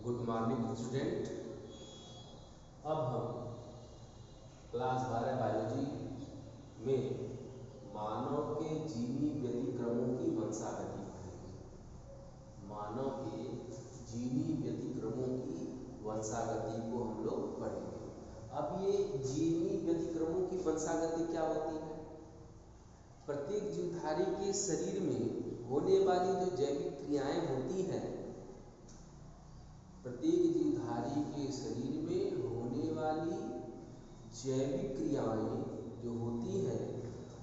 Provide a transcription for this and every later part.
Good morning student. अब हम class 12 biology में मानव के जीवी व्यतिक्रमों की वंशागति पढ़ेंगे। मानव के जीवी व्यतिक्रमों की वंशागति को हम लोग पढ़ेंगे। अब ये जीवी व्यतिक्रमों की वंशागति क्या होती है? प्रत्येक जीवधारी के शरीर में होने वाली जो जैविक क्रियाएं होती हैं, प्रत्येक जीवधारी के शरीर में होने वाली जैविक क्रियाएं जो होती हैं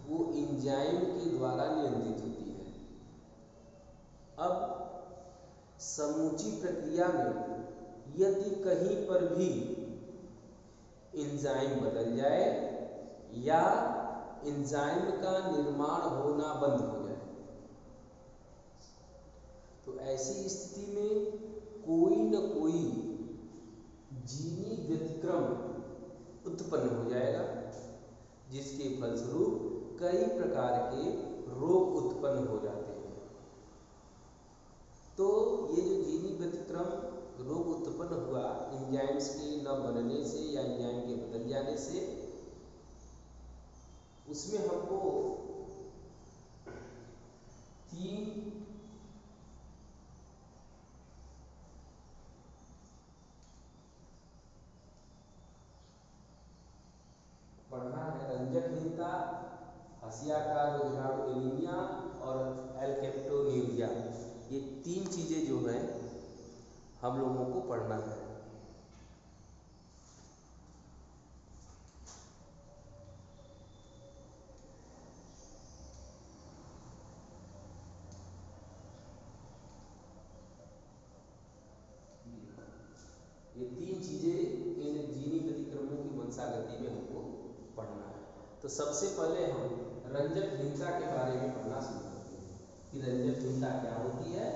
वो एंजाइम के द्वारा नियंत्रित होती है। अब समूची प्रक्रिया में यदि कहीं पर भी एंजाइम बदल जाए या एंजाइम का निर्माण होना बंद हो जाए तो ऐसी स्थिति में कोई न कोई जीवी व्यतिक्रम उत्पन्न हो जाएगा, जिसके फलस्वरूप कई प्रकार के रोग उत्पन्न हो जाते हैं। तो ये जो जीवी व्यतिक्रम रोग उत्पन्न हुआ एंजाइम्स के न बनने से या एंजाइम के बदल जाने से, उसमें हमको तीन पढ़ना है। रंजकहीनता, हसियाकार रोजगाड़ू एनीमिया और एल्केप्टोन्यूरिया, ये तीन चीज़ें जो हैं हम लोगों को पढ़ना है। ये तीन चीज़ें इन जीवी व्यतिक्रमों की वंशागति में हमको पढ़ना है। तो सबसे पहले हम रंजकहीनता के बारे में पढ़ना शुरू करते हैं कि रंजकहीनता क्या होती है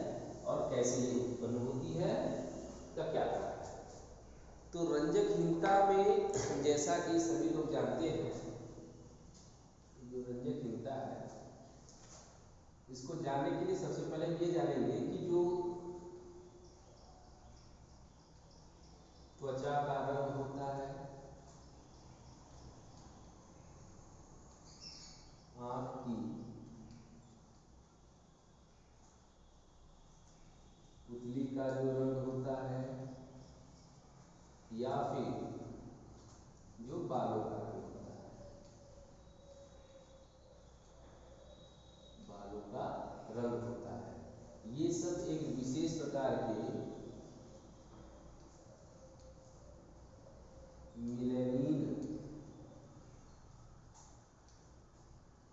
और कैसे ये उत्पन्न होती है, का क्या कारण है। तो रंजकहीनता में जैसा कि सभी लोग जानते हैं, जो रंजकहीनता है इसको जानने के लिए सबसे पहले हम ये जानेंगे कि जो त्वचा का रंग होता है, आँख की पुतली का जो रंग होता है, या फिर जो बालों का रंग होता है, बालों का रंग होता है, ये सब एक विशेष प्रकार के मिलेनिन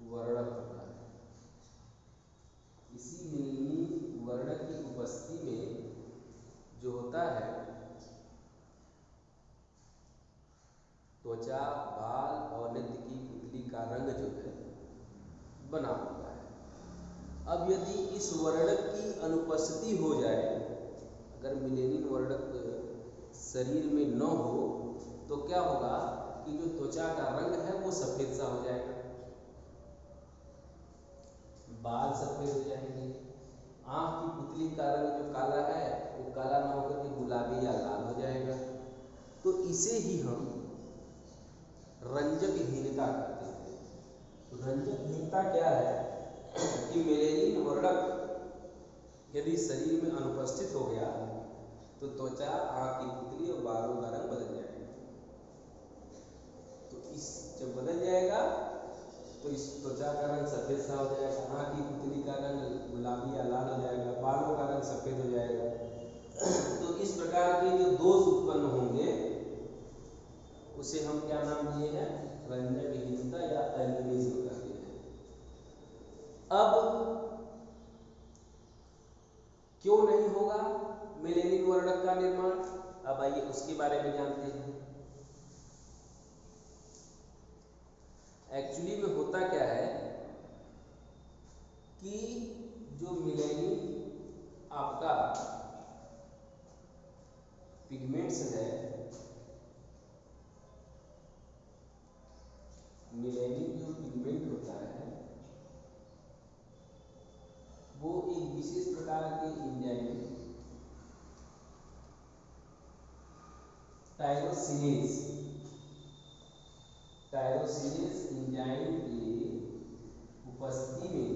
वर्णक होता है। इसी मिलेनिन वर्णक की उपस्थिति में जो होता है त्वचा, बाल और नेत्र की पुतली का रंग जो है बना होता है। अब यदि इस वर्णक की अनुपस्थिति हो जाए, अगर मिलेनिन वर्णक शरीर में न हो तो क्या होगा कि जो त्वचा का रंग है वो सफ़ेद सा हो जाएगा, बाल सफ़ेद हो जाएंगे, आँख की पुतली का रंग जो काला है वो काला ना होकर के गुलाबी या लाल हो जाएगा। तो इसे ही हम रंजकहीनता कहते हैं। तो रंजकहीनता क्या है कि मेलेनिन वर्णक यदि शरीर में अनुपस्थित हो गया तो त्वचा, आँख की पुतली और बालों का रंग बदल जाएगा। तो इस जब बदल जाएगा तो इस त्वचा का रंग सफ़ेद सा हो जाएगा, आँख की पुतली का रंग गुलाबी या लाल हो जाएगा, बालों का रंग सफ़ेद हो जाएगा। तो इस प्रकार के जो दोष उत्पन्न होंगे उसे हम क्या नाम दिए हैं? रंजकहीनता या एल्बिनिज्म कहते हैं। अब क्यों नहीं होगा मेलेनिन वर्णक का निर्माण? अब आइए उसके बारे में जानते हैं। एक्चुअली में होता क्या है कि जो मेलेनिन आपका पिगमेंट्स है, मेलेनिन जो पिगमेंट होता है वो एक विशेष प्रकार के एंजाइम टायरोसिनेज एंजाइम की उपस्थिति में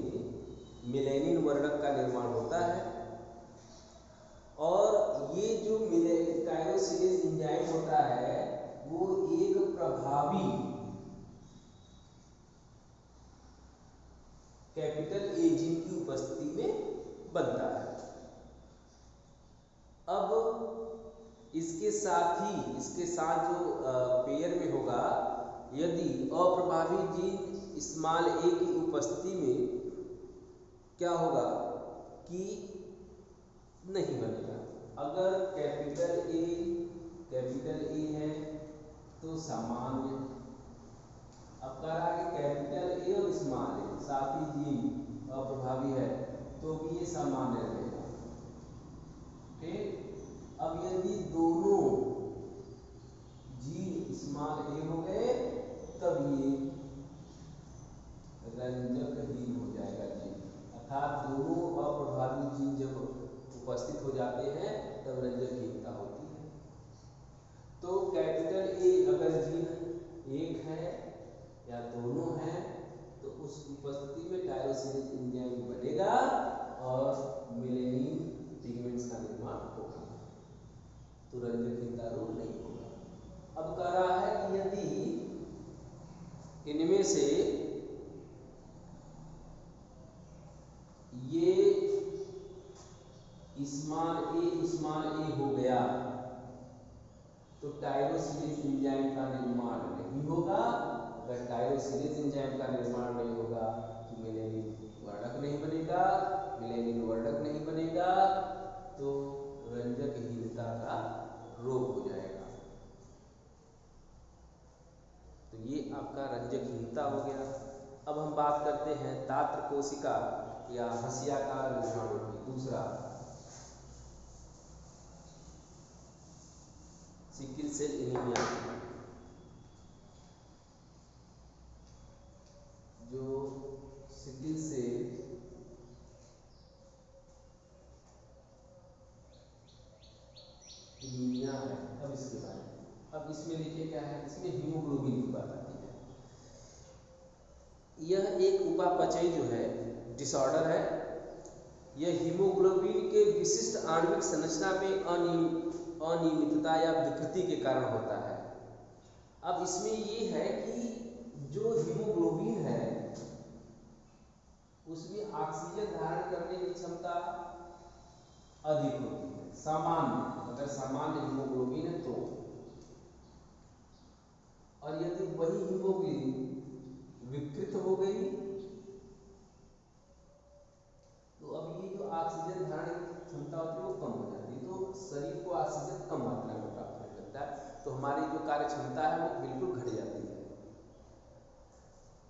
मेलेनिन वर्णक का निर्माण होता है। और ये जो टायरोसिनेज एंजाइम होता है वो एक प्रभावी कैपिटल ए जीन की उपस्थिति में बनता है। अब इसके साथ जो पेयर में होगा, यदि अप्रभावी जीन स्मॉल ए की उपस्थिति में क्या होगा कि नहीं बनेगा। अगर कैपिटल ए है तो सामान्य, अब कह रहा है कि कैपिटल ए और स्मॉल ए साथ ही जीन अप्रभावी है तो भी ये सामान्य रहेगा। ठीक, अब यदि दोनों जीन स्मॉल ए हो गए तब ये रंजकहीन हो जाएगा जीन, अर्थात दोनों अप्रभावी जीन जब उपस्थित हो जाते हैं तब रंजकहीनता होती है। तो कैपिटल ए अगर जीन एक है या दोनों हैं तो उस उपस्थिति में टायरोसिनेज एंजाइम बनेगा और मेलेनिन पिगमेंट्स का निर्माण होगा, तो रंजकहीनता रोग नहीं होगा। अब कह रहा है कि यदि इनमें से ये स्मॉल ए हो गया तो टायरोसिनेज एंजाइम का निर्माण नहीं होगा। अगर टायरोसिनेज एंजाइम का निर्माण नहीं होगा तो मेलेनिन वर्णक नहीं बनेगा, मेलेनिन वर्णक नहीं बनेगा तो रंजकहीनता का रोग हो जाएगा। तो ये आपका रंजकहीनता हो गया। अब हम बात करते हैं दात्र कोशिका या हंसियाकार विषाणु की। दूसरा सिकल सेल एनीमिया, जो सिकल सेल एनीमिया है। अब इसके बारे में, अब इसमें देखिए क्या है, इसमें हीमोग्लोबिन की बात आती है। यह एक उपापचयी जो है डिसऑर्डर है। यह हीमोग्लोबिन के विशिष्ट आणविक संरचना में अनियमितता या विकृति के कारण होता है। अब इसमें ये है कि जो हीमोग्लोबिन है उसमें ऑक्सीजन धारण करने की क्षमता अधिक होती है सामान्य, अगर सामान्य हीमोग्लोबिन है तो। और यदि वही हीमोग्लोबिन विकृत हो गई तो अब ये जो ऑक्सीजन धारण की क्षमता होती है वो कम हो जाती है, तो शरीर को ऑक्सीजन कम मात्रा में प्राप्त होने लगता है, तो हमारी जो कार्य क्षमता है वो बिल्कुल घट जाती है।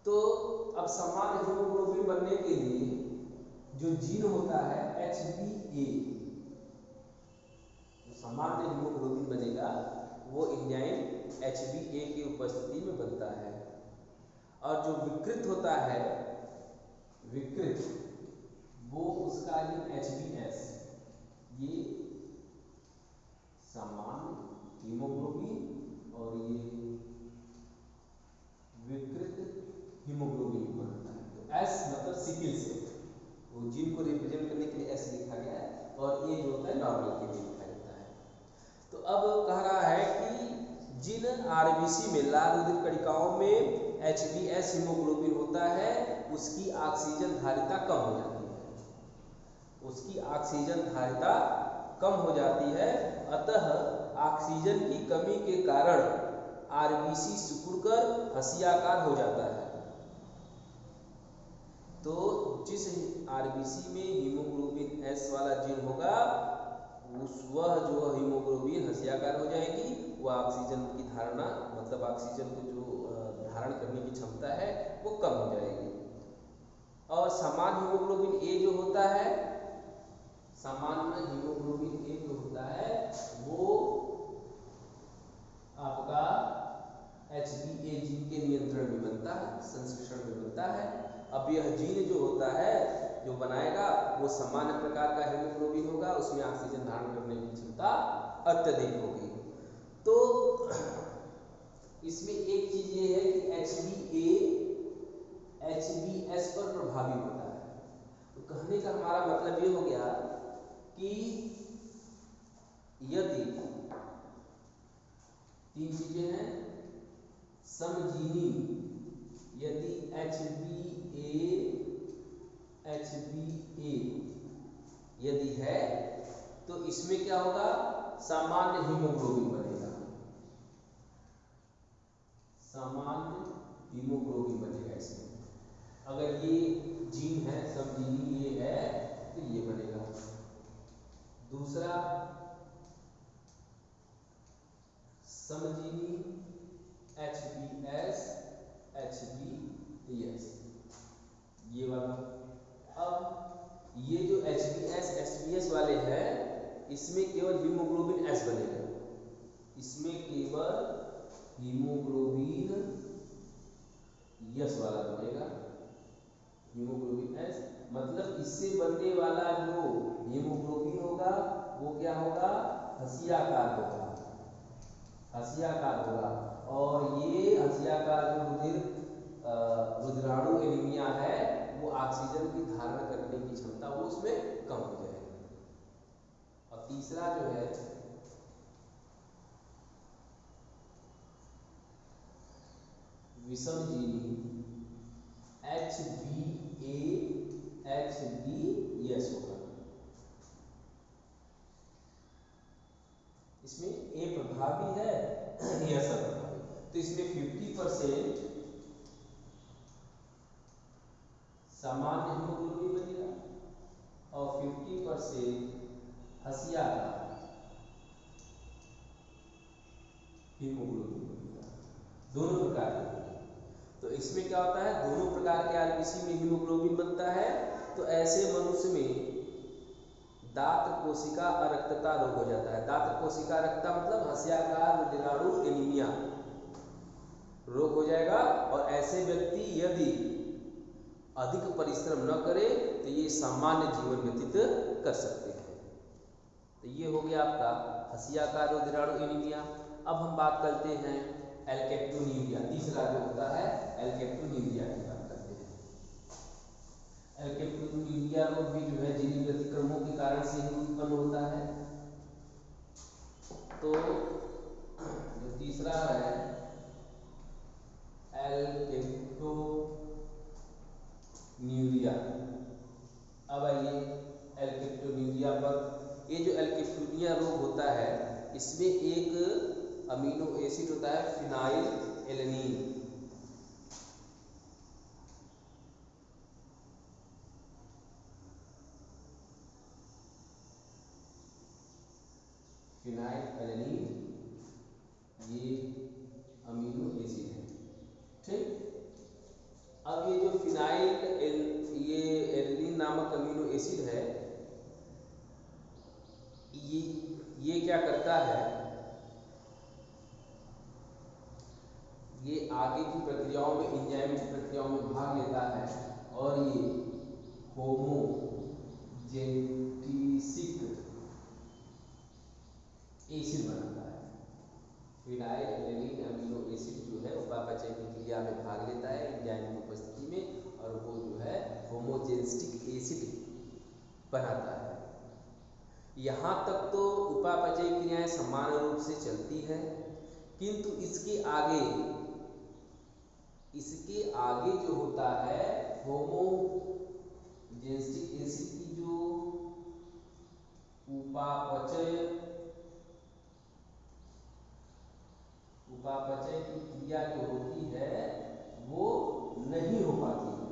तो अब सामान्य हीमोग्लोबिन बनने के लिए जो जीन होता है HbA, जो सामान्य हीमोग्लोबिन बनेगा वो एंजाइम HbA की उपस्थिति में बनता है। और जो विकृत होता है, विकृत, वो उसका ये HbS, ये सामान्य हीमोग्लोबिन और ये विकृत हीमोग्लोबिन बनता है। तो S मतलब सिकल सेल, वो जीन को रिप्रेजेंट करने के लिए S लिखा गया है, और A जो होता है नॉर्मल के लिए लिखा जाता है। तो अब कह रहा है कि जिन आरबीसी में लाल रुधिर कणिकाओं में HbS हीमोग्लोबिन होता है उसकी ऑक्सीजन धारिता कम हो जाती है, उसकी ऑक्सीजन धारिता कम हो जाती है। अतः ऑक्सीजन की कमी के कारण आरबीसी सिकुड़कर हंसियाकार हो जाता है। तो जिस आरबीसी में हीमोग्लोबिन S वाला जीन होगा वह जो हीमोग्लोबिन हंसियाकार हो जाएगी, वह ऑक्सीजन की धारणा मतलब ऑक्सीजन को जो धारण करने की क्षमता है वो कम हो जाएगी। और सामान्य हीमोग्लोबिन A जो होता है, सामान्य हीमोग्लोबिन A जो होता है वो आपका HbA जीन के नियंत्रण में बनता है, संश्लेषण में बनता है। अब यह जीन जो होता है जो बनाएगा वो सामान्य प्रकार का हीमोग्लोबिन होगा, उसमें ऑक्सीजन धारण करने की क्षमता अत्यधिक होगी। तो इसमें एक चीज ये है कि HbA HbS पर प्रभावी होता है। तो कहने का हमारा मतलब ये हो गया कि यदि तीन चीजें हैं, समजीनी यदि HbA यदि है तो इसमें क्या होगा, सामान्य हीमोग्लोबिन बनेगा, सामान्य हीमोग्लोबिन बनेगा इसमें। अगर ये जीन है, समजीनी ये है तो ये बनेगा। दूसरा समजीनी HbS HbS ये वाला। अब ये जो HbS HbS वाले हैं इसमें केवल हीमोग्लोबिन S बनेगा, इसमें केवल हीमोग्लोबिन यस वाला बनेगा, हीमोग्लोबिन S। मतलब इससे बनने वाला जो हीमोग्लोबिन होगा वो क्या होगा, हसियाकार होगा, हसियाकार होगा। और ये हसियाकार जो रुधिराणु एनीमिया है वो ऑक्सीजन की धारण करने की क्षमता वो उसमें कम हो जाएगी। और तीसरा जो है विषमजीनी HbA HbS होगा। इसमें A प्रभावी है या सब प्रभावी, तो इसमें 50% सामान्य हीमोग्लोबिन बनेगा और 50% हसियाकार हीमोग्लोबिन बनेगा, दोनों प्रकार के। तो इसमें क्या होता है, दोनों प्रकार के आरबीसी में हीमोग्लोबिन बनता है। तो ऐसे मनुष्य में दात्र कोशिका अरक्तता रोग हो जाता है। दात्र कोशिका अरक्तता मतलब हसियाकार रुधिराणु एनीमिया रोग हो जाएगा। और ऐसे व्यक्ति यदि अधिक परिश्रम न करे तो ये सामान्य जीवन व्यतीत कर सकते हैं। तो ये हो गया आपका हसियाकार रुधिराणु एनीमिया। अब हम बात करते हैं एल्केप्टोन्यूरिया, तीसरा जो होता है एल्केप्टोन्यूरिया की बात करते हैं। एल्केप्टोन्यूरिया रोग भी जो है झिल्ली व्यतिक्रमों के कारण से ही उत्पन्न होता है। तो जो तीसरा है एल्केप्टोन्यूरिया। अब आइए एल्केप्टोन्यूरिया पर। ये जो एल्केप्टोन्यूरिया रोग होता है इसमें एक अमीनो एसिड होता है फिनाइल एलेनिन। फिनाइल एलेनिन ये अमीनो एसिड है, ठीक। अब ये जो फिनाइल ये एलेनिन नामक अमीनो एसिड है ये क्या करता है, ये आगे की प्रक्रियाओं में, एंजाइम की प्रक्रियाओं में भाग लेता है और ये होमोजेनेटिक एसिड बनाता है। फिनाइल एलेनिन अमीनो एसिड जो है उपापचय की क्रिया में भाग लेता है एंजाइम की उपस्थिति में और वो जो है होमोजेनेटिक एसिड बनाता है। यहाँ तक तो उपापचय क्रियाएं समान रूप से चलती हैं, किंतु इसके आगे जो होता है होमोजेनेटिक एसिड की जो उपापचय की क्रिया जो होती है वो नहीं हो पाती है।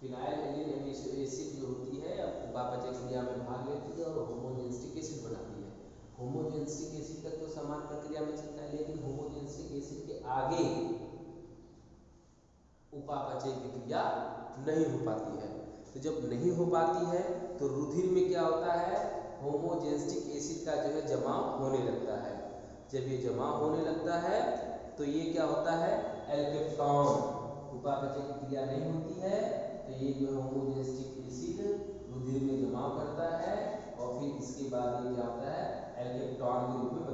फिनाइल एलेनिन एसिड जो होती है उपापचय क्रिया में भाग लेती है और होमोजेनेटिक एसिड बनाती है। होमोजेनेटिक एसिड तक तो समान प्रक्रिया में चलता है, लेकिन होमोजेनेटिक एसिड के आगे उपापचय की क्रिया नहीं हो पाती है। तो जब नहीं हो पाती है तो रुधिर में क्या होता है, होमोजेनेटिक एसिड का जो है जमाव होने लगता है। जब ये जमाव होने लगता है तो ये क्या होता है, एल्केप्टॉन, उपापचय की क्रिया नहीं होती है तो ये जो होमोजेनेटिक एसिड रुधिर में जमाव करता है और फिर इसके बाद ये क्या होता है, एल्केप्टॉन के रूप में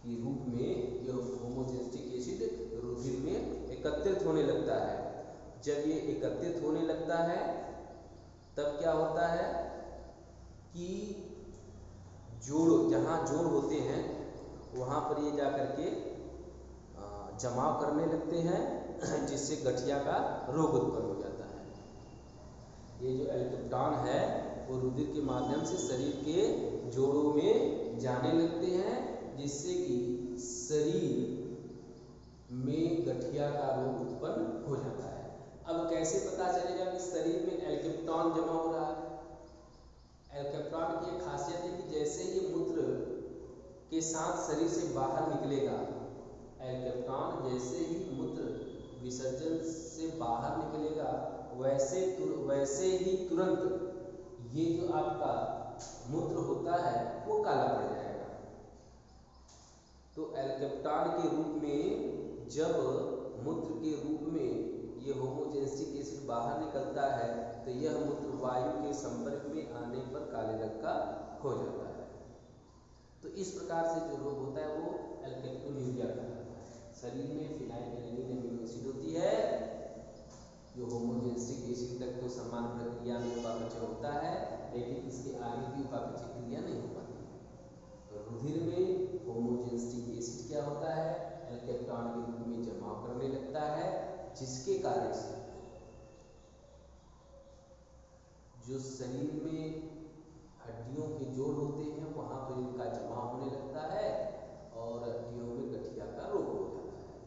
के रूप में यह होमोजेनिक एसिड रुधिर में एकत्रित होने लगता है। जब ये एकत्रित होने लगता है तब क्या होता है कि जोड़, जहाँ जोड़ होते हैं वहाँ पर ये जा कर के जमाव करने लगते हैं, जिससे गठिया का रोग उत्पन्न हो जाता है। ये जो एल्केप्टॉन है वो रुधिर के माध्यम से शरीर के जोड़ों में जाने लगते हैं, जिससे कि शरीर में गठिया का रोग उत्पन्न हो जाता है। अब कैसे पता चलेगा कि शरीर में एल्केप्टॉन जमा हो रहा है? एल्केप्टॉन की एक खासियत है कि जैसे ही मूत्र के साथ शरीर से बाहर निकलेगा, एल्केप्टॉन जैसे ही मूत्र विसर्जन से बाहर निकलेगा वैसे ही तुरंत ये जो आपका मूत्र होता है वो काला पड़ जाएगा। तो एल्केप्टॉन के रूप में जब मूत्र के रूप में ये होमोजेनिक एसिड बाहर निकलता है तो यह मूत्र वायु के संपर्क में आने पर काले रंग का हो जाता है। तो इस प्रकार से जो रोग होता है वो एल्केप्टोन्यूरिया कहलाता है। शरीर में फिनाइलएलैनिन अमीनो एसिड होती है जो होमोजेनिक एसिड तक तो समान प्रक्रिया में उपापचय होता है, लेकिन इसके आगे की उपापचय क्रिया नहीं हो पाती। तो रुधिर में होमोजेनिक एसिड क्या होता है? एल्केप्टॉन के रूप में जमाव करने लगता है, जिसके कारण से जो शरीर में हड्डियों के जोड़ होते हैं वहाँ पर इनका जमाव होने लगता है और हड्डियों में गठिया का रोग हो जाता है।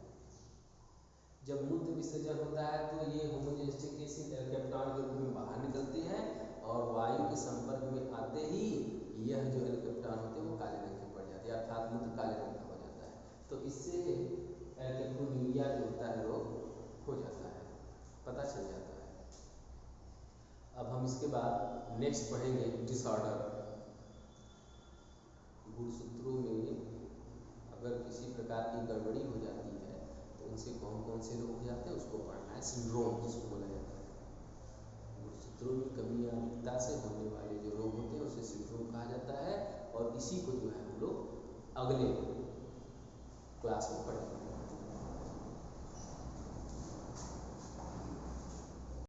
जब मूत्र विसर्जन होता है तो ये होमोजेनिक एसिड एल्केप्टॉन के रूप में बाहर निकलते हैं और वायु के संपर्क में आते ही यह जो एल्केप्टॉन होते हैं वो काले रंग के पड़ जाते हैं, अर्थात मूत्र काले रंग का हो जाता है। तो इससे एल्केप्टोन्यूरिया जो होता है रोग हो जाता है, पता चल जाता है। अब हम इसके बाद नेक्स्ट पढ़ेंगे डिसऑर्डर। गुणसूत्रों में अगर किसी प्रकार की गड़बड़ी हो जाती है तो उनसे कौन कौन से रोग हो जाते हैं उसको पढ़ना है। सिंड्रोम जिसको बोला जाता है। गुणसूत्रों में कमी या अधिकता से होने वाले जो रोग होते हैं उसे सिंड्रोम कहा जाता है और इसी को जो है हम लोग अगले क्लास में पढ़ेंगे।